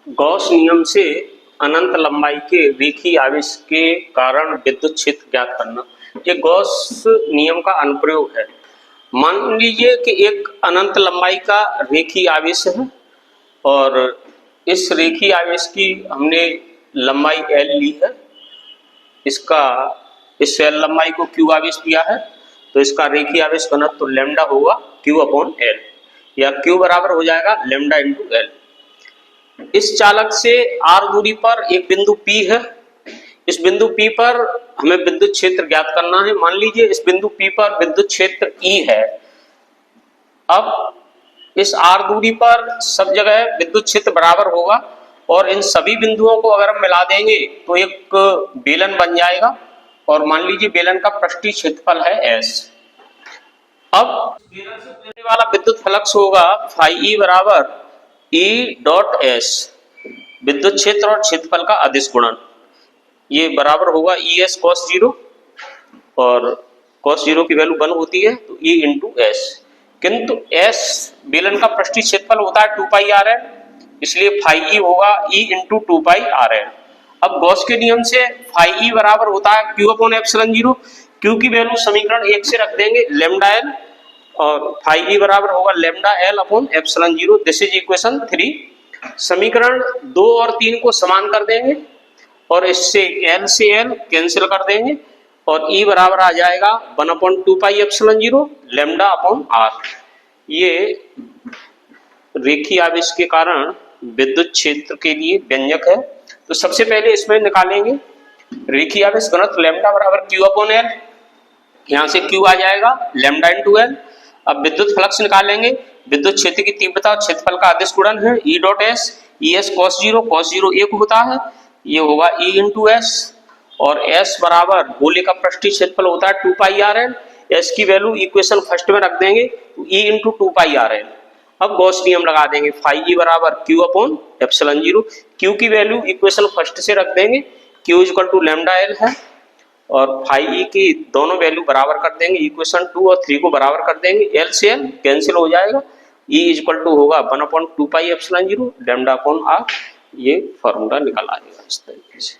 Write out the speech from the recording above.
Gauss नियम से अनंत लंबाई के रेखीय आवेश के कारण विद्युत क्षेत्र ज्ञात करना। ये गॉस नियम का अनुप्रयोग है। मान लीजिए कि एक अनंत लंबाई का रेखीय आवेश है और इस रेखीय आवेश की हमने लंबाई L ली है। इस L लंबाई को Q आवेश दिया है, तो इसका रेखीय आवेश घनत्व तो लैम्डा होगा Q/L, या Q बराबर हो जाएगा लैम्डा इंटू L। इस चालक से r दूरी पर एक बिंदु P है। इस बिंदु P पर हमें विद्युत क्षेत्र ज्ञात करना है। मान लीजिए इस बिंदु P पर विद्युत क्षेत्र E है। अब इस r दूरी पर सब जगह विद्युत क्षेत्र बराबर होगा और इन सभी बिंदुओं को अगर हम मिला देंगे तो एक बेलन बन जाएगा और मान लीजिए बेलन का पृष्ठीय क्षेत्रफल है S। अब बेलन से गुजरने वाला विद्युत फ्लक्स होगा phi E बराबर E डॉट S, विद्युत क्षेत्र और क्षेत्रफल का अदिश गुणन। ये बराबर होगा ES cos 0 और cos 0 की वैल्यू 1 होती है तो E इंटू S। किंतु S बेलन का पृष्ठीय क्षेत्रफल होता है 2 पाई RL, इसलिए phi E होगा E इंटू 2 पाई RL। अब गॉस के नियम से phi E बराबर होता है Q/ε0। Q की वैल्यू समीकरण 1 से रख देंगे लैम्डा L और phi E बराबर होगा lambda L/ε0। This is equation 3। समीकरण 2 और 3 को समान कर देंगे और इससे L से L कैंसिल कर देंगे और E बराबर आ जाएगा 1/2 पाई ε0 λ/R। ये रेखीय आवेश के कारण विद्युत क्षेत्र के लिए व्यंजक है। तो सबसे पहले इसमें निकालेंगे रेखीय आवेश घनत्व लैम्डा बराबर Q/L। यहाँ से Q आ जाएगा लैम्डा इंटू L। अब विद्युत फ्लक्स निकालेंगे। विद्युत क्षेत्र की तीव्रता और क्षेत्रफल का अदिश गुणन है E dot S। ES cos 0 1 होता है, ये होगा E इंटू S और S बराबर गोले का पृष्ठीय क्षेत्रफल होता है 2 पाई RL। S की वैल्यू इक्वेशन फर्स्ट में रख देंगे तो E इंटू 2 पाई RL। अब गॉस नियम लगा देंगे phi E बराबर Q/ε0। Q की वैल्यू इक्वेशन फर्स्ट से रख देंगे, Q equal to lambda L है और phi E की दोनों वैल्यू बराबर कर देंगे, इक्वेशन 2 और 3 को बराबर कर देंगे, L से L कैंसिल हो जाएगा। E इक्वल टू होगा 1/2 पाई ε0 λ/R। ये फॉर्मूला निकल आएगा इस तरीके से।